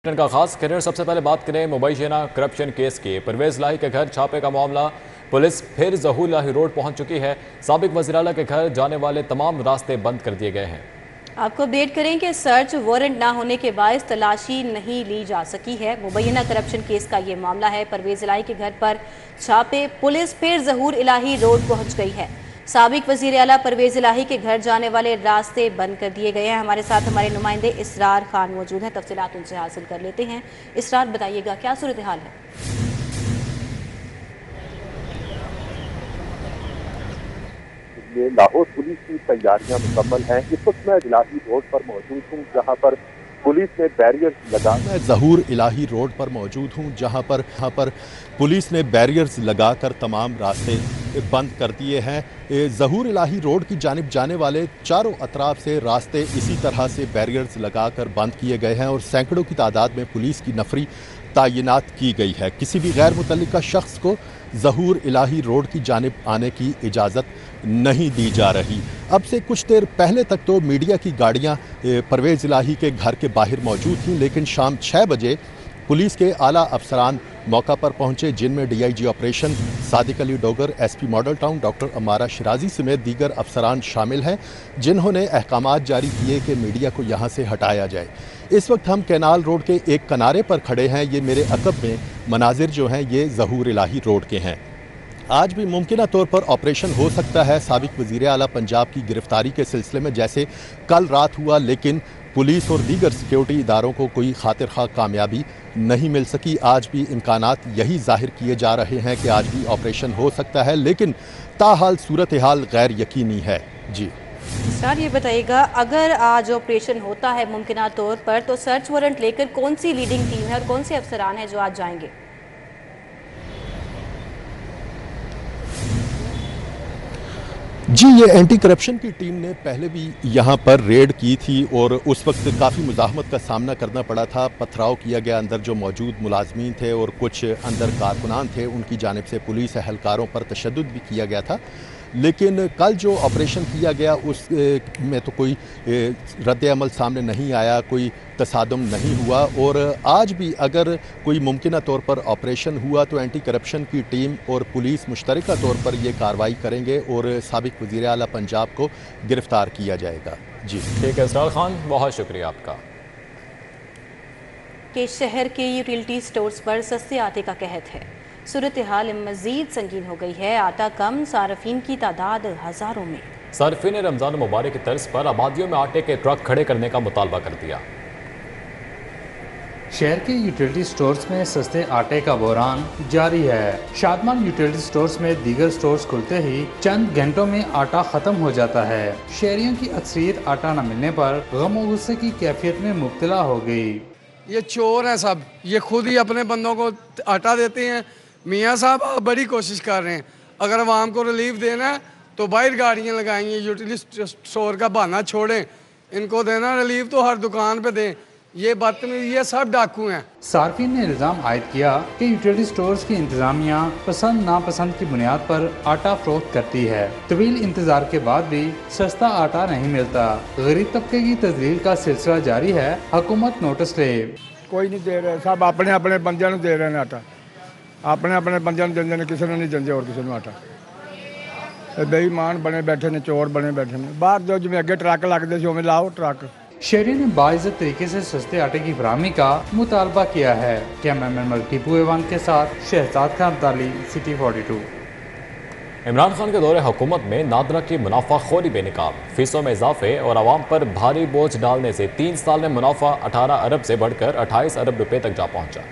का खास करियर। सबसे पहले बात करें मुबैना करप्शन केस की। परवेज इलाही के घर छापे का मामला, पुलिस फिर ज़हूर इलाही रोड पहुंच चुकी है। साबिक वज़ीर आला के घर जाने वाले तमाम रास्ते बंद कर दिए गए हैं। आपको अपडेट करें कि सर्च वारंट ना होने के बायस तलाशी नहीं ली जा सकी है। मुबैना करप्शन केस का ये मामला है। परवेज इलाही के घर पर छापे, पुलिस फिर ज़हूर इलाही रोड पहुंच गई है। साबिक वज़ीर आला परवेज इलाही के घर जाने वाले रास्ते बंद कर दिए गए हैं। हमारे साथ हमारे नुमाइंदे इसरार खान मौजूद हैं, तफसीलात उनसे हासिल कर लेते हैं। इसरार, बताइएगा क्या सूरत हाल है? लाहौर पुलिस की तैयारियां मुकम्मल हैं। इस वक्त मैं इलाही रोड पर मौजूद हूँ, जहाँ पर पुलिस ने बैरियर्स लगा। मैं ज़हूर इलाही रोड पर मौजूद हूँ, जहाँ पर पुलिस ने बैरियर्स लगाकर तमाम रास्ते बंद कर दिए हैं। ज़हूर इलाही रोड की जानिब जाने वाले चारों अतराफ से रास्ते इसी तरह से बैरियर्स लगाकर बंद किए गए हैं और सैकड़ों की तादाद में पुलिस की नफरी तैनात की गई है। किसी भी गैर मुतल्लिका शख्स को ज़हूर इलाही रोड की जानिब आने की इजाज़त नहीं दी जा रही। अब से कुछ देर पहले तक तो मीडिया की गाड़ियां परवेज़ इलाही के घर के बाहर मौजूद थीं, लेकिन शाम 6 बजे पुलिस के आला अफसरान मौका पर पहुंचे, जिनमें DIG operation Sadiq Ali Dogar, SP model town doctor अमारा शिराजी समेत दीगर अफसरान शामिल हैं, जिन्होंने अहकामात जारी किए कि मीडिया को यहां से हटाया जाए। इस वक्त हम कैनाल रोड के एक किनारे पर खड़े हैं। ये मेरे अकब में मनाजिर जो हैं ये ज़हूर इलाही रोड के हैं। आज भी मुमकिन तौर पर ऑपरेशन हो सकता है साबिक वज़ीर आला पंजाब की गिरफ्तारी के सिलसिले में, जैसे कल रात हुआ, लेकिन पुलिस और दीगर सिक्योरिटी इदारों को कोई खातिर खा कामयाबी नहीं मिल सकी। आज भी इम्कानात यही जाहिर किए जा रहे हैं कि आज भी ऑपरेशन हो सकता है, लेकिन ताहाल सूरत हाल गैर यकीनी है। जी सर, ये बताइएगा, अगर आज ऑपरेशन होता है मुमकिन तौर पर, तो सर्च वारंट लेकर कौन सी लीडिंग टीम है और कौन से अफसरान हैं जो आज जाएंगे? जी, ये एंटी करप्शन की टीम ने पहले भी यहाँ पर रेड की थी और उस वक्त काफ़ी मुज़ाहमत का सामना करना पड़ा था। पथराव किया गया, अंदर जो मौजूद मुलाजमीन थे और कुछ अंदर कारकुनान थे, उनकी जानिब से पुलिस एहलकारों पर तशद्दुद भी किया गया था। लेकिन कल जो ऑपरेशन किया गया उस में तो कोई रद्द अमल सामने नहीं आया, कोई तसादम नहीं हुआ। और आज भी अगर कोई मुमकिन तौर पर ऑपरेशन हुआ तो एंटी करप्शन की टीम और पुलिस मुश्तरका तौर पर ये कार्रवाई करेंगे और साबिक वज़ीर आला पंजाब को गिरफ्तार किया जाएगा। जी ठीक है इसरार खान, बहुत शुक्रिया आपका। कि शहर के यूटिलिटी स्टोर्स पर सस्ते आटे का कहत है। सूरत हाल मजीद संगीन हो गई है। आटा कम, सार्फिन की तादाद हज़ारों में। सार्फिन ने रमज़ान मुबारक की तर्ज पर आबादियों में आटे के ट्रक खड़े करने का मुतालबा कर दिया। शहर के यूटिलिटी स्टोर्स में सस्ते आटे का बहरान जारी है। शादमान यूटिलिटी स्टोर्स में दीगर स्टोर्स खुलते ही चंद घंटों में आटा खत्म हो जाता है। शहरियों की अक्सरियत आटा न मिलने पर गम और गुस्से की कैफियत में मुब्तला हो गई। ये चोर हैं सब, ये खुद ही अपने बंदों को आटा देते हैं। मियाँ साहब आप बड़ी कोशिश कर रहे हैं, अगर आवाम को रिलीफ देना है तो बाहर गाड़ियाँ लगाएंगे, यूटिलिटी स्टोर का बहाना छोड़ें। इनको देना रिलीफ तो हर दुकान पे दें। ये बदतमीज, ये सब डाकू हैं। सार्फिन ने इल्ज़ाम आयद किया कि यूटिलिटी स्टोर्स की इंतजामिया पसंद नापसंद की बुनियाद पर आटा फरोख्त करती है। तवील इंतजार के बाद भी सस्ता आटा नहीं मिलता। गरीब तबके की तजलील का सिलसिला जारी है। हुकूमत नोटिस ले। कोई नहीं दे रहे, सब अपने अपने बंदियां नूं दे रहे हैं आटा, अपने अपने बंदियां नूं देंदे ने, किसी ने नहीं देंदे और किसी नूं आटा। बेईमान बने बैठे ने, चोर बने बैठे ने। बाहर जो जिवें अगे ट्रक लगते थे उवें लाओ ट्रक। शहरी ने बाइज़्ज़त तरीके से सस्ते आटे की फराहमी का मुतालबा किया है। कैमरामैन मलिक टीपू एवान के साथ शहजाद खान अब्दाली, सिटी 42। इमरान खान के दौरे हुकूमत में नादरा की मुनाफाखोरी बेनकाब, फीसों में इजाफे और आवाम पर भारी बोझ डालने से 3 साल में मुनाफा 18 अरब से बढ़कर 28 अरब रुपए तक जा पहुंचा।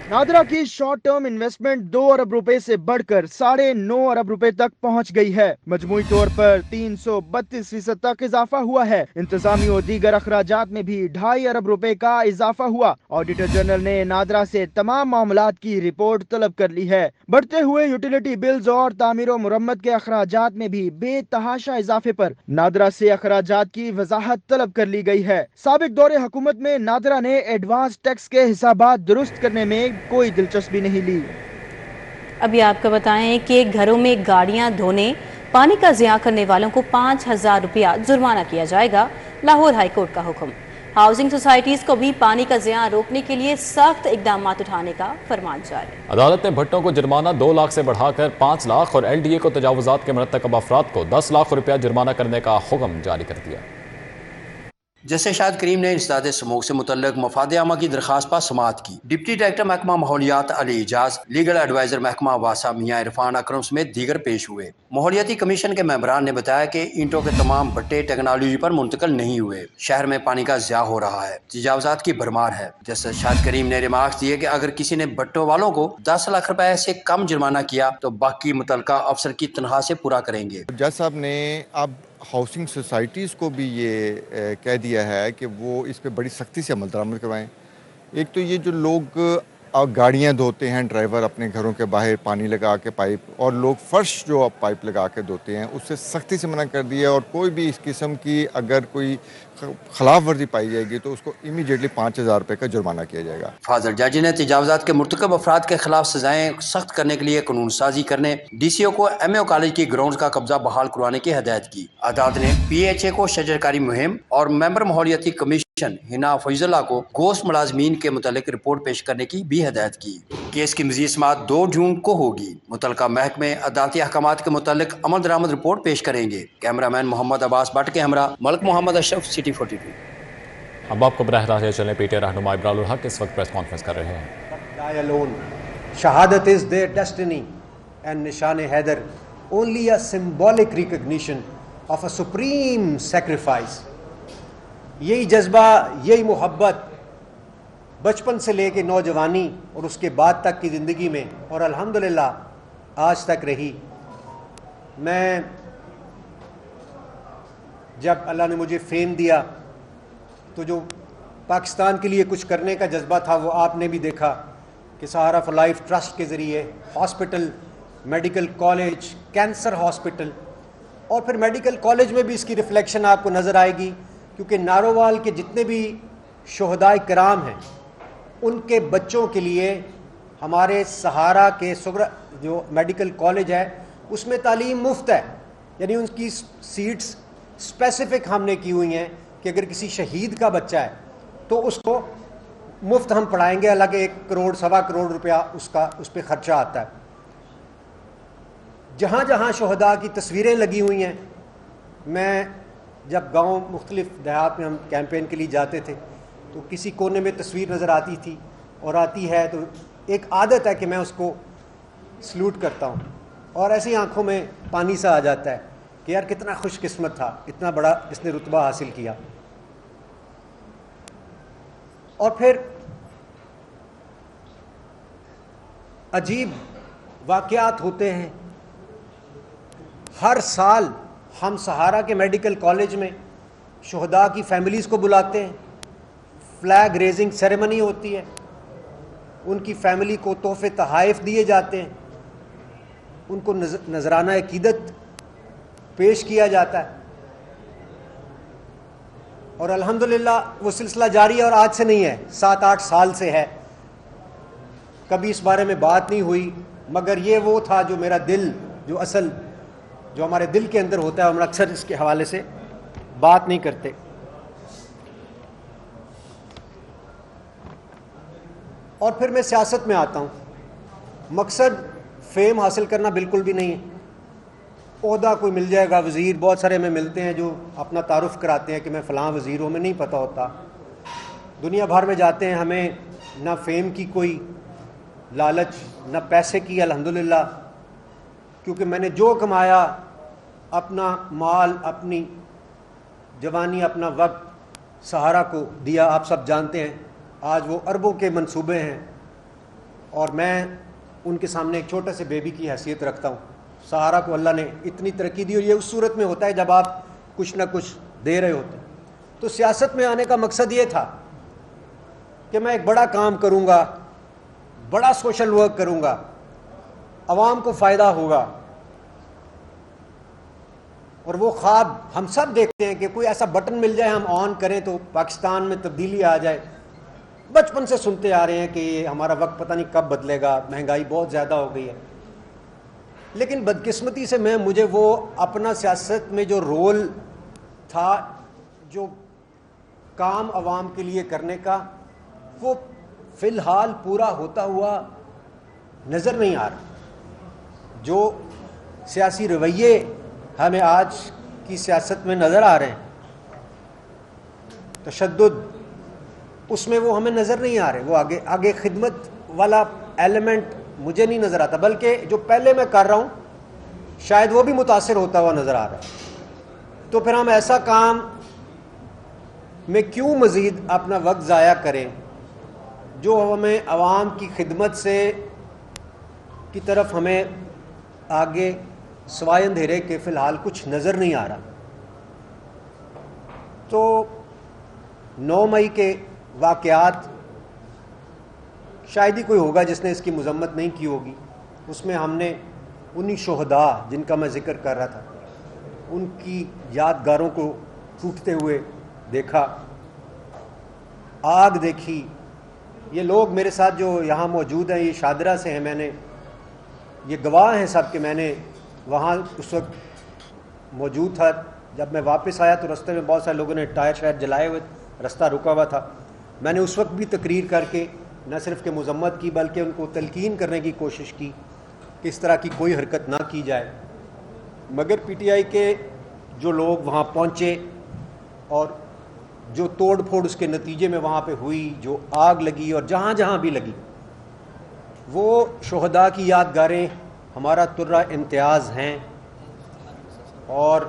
नादरा की शॉर्ट टर्म इन्वेस्टमेंट 2 अरब रुपए से बढ़कर 9.5 अरब रुपए तक पहुंच गई है। मजमूई तौर पर 332% तक इजाफा हुआ है। इंतजामी और दीगर अखराजात में भी 2.5 अरब रुपए का इजाफा हुआ। ऑडिटर जनरल ने नादरा से तमाम मामलात की रिपोर्ट तलब कर ली है। बढ़ते हुए यूटिलिटी बिल्स और तामीर और मुरम्मत के अखराजात में भी बेतहाशा इजाफे पर नादरा से अखराजात की वजाहत तलब कर ली गई है। साबिक दौरे हुकूमत में नादरा ने एडवांस टैक्स के हिसाबात दुरुस्त करने में कोई दिलचस्पी नहीं ली। अभी आपको बताएं कि घरों में गाड़ियां धोने, पानी का ज़िया करने वालों को 5,000 रुपया जुर्माना किया जाएगा। लाहौर हाईकोर्ट का हुक्म। हाउसिंग सोसाइटीज को भी पानी का ज़ियां रोकने के लिए सख्त इकदाम उठाने का फरमान जारी। अदालत ने भट्टों को जुर्माना 2 लाख से बढ़ाकर 5 लाख और LDA को तजावुजात के मरतकब अफराद को 10 लाख रुपया जुर्माना करने का हुक्म जारी कर दिया। जैसे शाद करीम ने इंसदाद स्मोक से मुतल्लिक मफाद आमा की दरखास्त पर समाअत की। डिप्टी डायरेक्टर महकमा माहौलियात अली इजाज, लीगल एडवाइजर महकमा वासा मियां इरफान अकरम समेत दीगर पेश हुए। माहौलियाती कमीशन के मेंबरान ने बताया कि ईंटों के तमाम भट्टे टेक्नोलॉजी पर मुंतकिल नहीं हुए। शहर में पानी का ज़िया हो रहा है, तजावुजात की भरमार है। जैसे शाद करीम ने रिमार्क्स दिए कि अगर किसी ने भट्टों वालों को 10 लाख रुपए से कम जुर्माना किया तो बाकी मुतलका अफसर की तनख्वाह से पूरा करेंगे। जज साहब ने अब हाउसिंग सोसाइटीज़ को भी ये कह दिया है कि वो इस पे बड़ी सख्ती से अमल दरामद करवाएं। एक तो ये जो लोग गाड़ियाँ धोते हैं, ड्राइवर अपने घरों के बाहर पानी लगा के पाइप, और लोग फर्श जो अब पाइप लगा के धोते हैं, उससे सख्ती से मना कर दिया। और कोई भी इस किस्म की अगर कोई खिलाफ वर्जी पाई जाएगी तो उसको इमीडिएटली 5,000 रुपये का जुर्माना किया जाएगा। फाजल जज ने तजावुजात के मुर्तकब अफराद के खिलाफ सजाएं सख्त करने के लिए कानून साजी करने, DCO को MAO कॉलेज की ग्राउंड का कब्जा बहाल करवाने की हदायत की। अदालत ने PHA को शजरकारी मुहिम और मेंबर माहौलियाती कमीशन हिना फैजुल्लाह को गोश्त मुलाजमीन के मुतालिक रिपोर्ट पेश करने की भी हदायत की। केस की मज़ीद समाअत 2 जून को होगी। मुतलका महकमे अदालती अहकामात के मुतालिक अमल दरामद रिपोर्ट पेश करेंगे। कैमरामैन मोहम्मद अब्बास भट्ट के हमरा मलिक मोहम्मद अशरफ, City 42। अब आपको बराह रास्त चलें। PTA रहनुमा इब्रारुल हक इस वक्त प्रेस कॉन्फ्रेंस कर रहे हैं। शहादत is there destiny and Nishan Haider only a symbolic recognition of a supreme sacrifice. यही जज्बा, यही मोहब्बत बचपन से लेके नौजवानी और उसके बाद तक की ज़िंदगी में, और अल्हम्दुलिल्लाह आज तक रही। मैं जब अल्लाह ने मुझे फेम दिया तो जो पाकिस्तान के लिए कुछ करने का जज्बा था वो आपने भी देखा कि सहारा फॉर लाइफ ट्रस्ट के ज़रिए hospital, medical college, cancer hospital, और फिर मेडिकल कॉलेज में भी इसकी रिफ्लेक्शन आपको नज़र आएगी, क्योंकि नारोवाल के जितने भी शोहदाए कराम हैं उनके बच्चों के लिए हमारे सहारा के सुगरा जो मेडिकल कॉलेज है उसमें तालीम मुफ्त है। यानी उनकी सीट्स स्पेसिफिक हमने की हुई हैं कि अगर किसी शहीद का बच्चा है तो उसको मुफ्त हम पढ़ाएंगे। हालांकि 1 करोड़ सवा करोड़ रुपया उस पर ख़र्चा आता है। जहाँ जहाँ शोहदा की तस्वीरें लगी हुई हैं, मैं जब गांव मुख्तलिफ देहात में हम कैंपेन के लिए जाते थे तो किसी कोने में तस्वीर नज़र आती थी और आती है तो एक आदत है कि मैं उसको सल्यूट करता हूँ, और ऐसी आंखों में पानी सा आ जाता है कि यार कितना खुशकिस्मत था, इतना बड़ा इसने रुतबा हासिल किया। और फिर अजीब वाक़यात होते हैं। हर साल हम सहारा के मेडिकल कॉलेज में शोहदा की फैमिलीज़ को बुलाते हैं, फ्लैग रेजिंग सेरेमनी होती है, उनकी फैमिली को तोहफे तहाइफ दिए जाते हैं, उनको नजराना अकीदत पेश किया जाता है, और अल्हम्दुलिल्लाह वो सिलसिला जारी है और आज से नहीं है, 7-8 साल से है। कभी इस बारे में बात नहीं हुई, मगर ये वो था जो मेरा दिल, जो असल जो हमारे दिल के अंदर होता है, हम अक्सर इसके हवाले से बात नहीं करते। और फिर मैं सियासत में आता हूँ। मकसद फेम हासिल करना बिल्कुल भी नहीं है। ओहदा कोई मिल जाएगा, वज़ीर बहुत सारे में मिलते हैं जो अपना तारुफ कराते हैं कि मैं फ़लाँ वज़ीर हूँ, हमें नहीं पता होता। दुनिया भर में जाते हैं, हमें ना फेम की कोई लालच, ना पैसे की, अल्हम्दुलिल्लाह, क्योंकि मैंने जो कमाया, अपना माल, अपनी जवानी, अपना वक्त सहारा को दिया। आप सब जानते हैं आज वो अरबों के मंसूबे हैं और मैं उनके सामने एक छोटे से बेबी की हैसियत रखता हूँ। सहारा को अल्लाह ने इतनी तरक्की दी, और ये उस सूरत में होता है जब आप कुछ ना कुछ दे रहे होते हैं। तो सियासत में आने का मकसद ये था कि मैं एक बड़ा काम करूँगा, बड़ा सोशल वर्क करूँगा, अवाम को फ़ायदा होगा। और वो ख्वाब हम सब देखते हैं कि कोई ऐसा बटन मिल जाए, हम ऑन करें तो पाकिस्तान में तब्दीली आ जाए। बचपन से सुनते आ रहे हैं कि हमारा वक्त पता नहीं कब बदलेगा, महंगाई बहुत ज़्यादा हो गई है। लेकिन बदकिस्मती से मुझे वो अपना सियासत में जो रोल था, जो کام عوام کے لیے کرنے کا وہ فی الحال پورا ہوتا ہوا نظر نہیں آ رہا. جو سیاسی رویے ہمیں آج کی سیاست میں نظر آ رہے ہیں, تشدد, اس میں وہ ہمیں نظر نہیں آ رہے. وہ آگے خدمت والا ایلیمنٹ مجھے نہیں نظر آتا, بلکہ جو پہلے میں کر رہا ہوں شاید وہ بھی متاثر ہوتا ہوا نظر آ رہا ہے. تو پھر ہم ایسا کام میں کیوں مزید اپنا وقت ضائع کریں جو ہمیں عوام کی خدمت سے کی طرف ہمیں آگے سوائے اندھیرے کے فی الحال کچھ نظر نہیں آ رہا. تو 9 مئی کے واقعات شاید ہی کوئی ہوگا جس نے اس کی مذمت نہیں کی ہوگی. اس میں ہم نے انہی شہداء جن کا میں ذکر کر رہا تھا ان کی یادگاروں کو ٹوٹتے ہوئے دیکھا, آگ دیکھی. یہ لوگ میرے ساتھ جو یہاں موجود ہیں یہ شادرہ سے ہیں, میں نے یہ گواہ ہیں سب کہ میں نے وہاں اس وقت موجود تھا. جب میں واپس آیا تو رستے میں بہت سارے لوگوں نے ٹائر شائر جلائے ہوئے, رستہ رکا ہوا تھا. میں نے اس وقت بھی تقریر کر کے نہ صرف کہ مذمت کی بلکہ ان کو تلقین کرنے کی کوشش کی کہ اس طرح کی کوئی حرکت نہ کی جائے. مگر پی ٹی آئی کے جو لوگ وہاں پہنچے اور جو توڑ پھوڑ اس کے نتیجے میں وہاں پہ ہوئی, جو آگ لگی اور جہاں جہاں بھی لگی, وہ شہداء کی یادگاریں ہمارا ترہ امتیاز ہیں. اور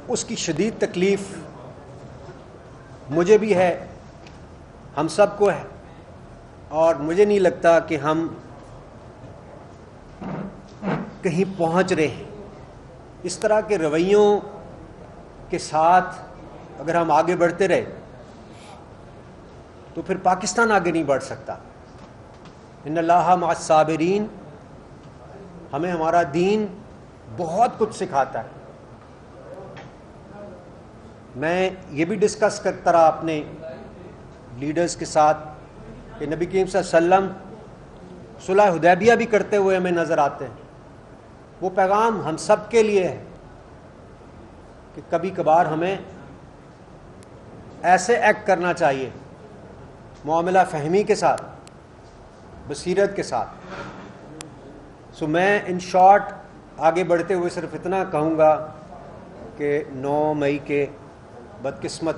اس کی شدید تکلیف مجھے بھی ہے, ہم سب کو ہے, اور مجھے نہیں لگتا کہ ہم کہیں پہنچ رہے ہیں. اس طرح کے رویوں کے ساتھ اگر ہم آگے بڑھتے رہے تو پھر پاکستان آگے نہیں بڑھ سکتا. ان اللہ مع الصابرین, ہمیں ہمارا دین بہت کچھ سکھاتا ہے. میں یہ بھی ڈسکس کرتا رہا اپنے لیڈرز کے ساتھ کہ نبی کریم صلی اللہ علیہ وسلم صلح حدیبیہ بھی کرتے ہوئے ہمیں نظر آتے ہیں. وہ پیغام ہم سب کے لیے ہے کہ کبھی کبھار ہمیں ایسے ایکٹ کرنا چاہیے, معاملہ فہمی کے ساتھ, بصیرت کے ساتھ. سو میں ان شارٹ آگے بڑھتے ہوئے صرف اتنا کہوں گا کہ 9 مئی کے بدقسمت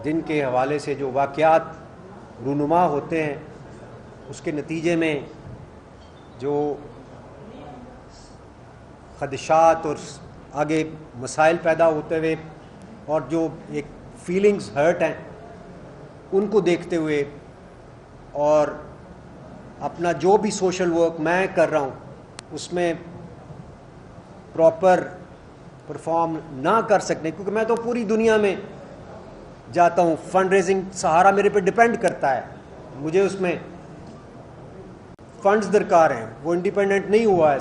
دن کے حوالے سے جو واقعات رونما ہوتے ہیں اس کے نتیجے میں جو خدشات اور آگے مسائل پیدا ہوتے ہوئے اور جو ایک فیلنگز ہرٹ ہیں ان کو دیکھتے ہوئے اور اپنا جو بھی سوشل ورک میں کر رہا ہوں اس میں پراپر پرفارم نہ کر سکنے, کیونکہ میں تو پوری دنیا میں جاتا ہوں, فنڈ ریزنگ سہارا میرے پہ ڈپینڈ کرتا ہے, مجھے اس میں فنڈز درکار ہیں, وہ انڈیپینڈنٹ نہیں ہوا ہے.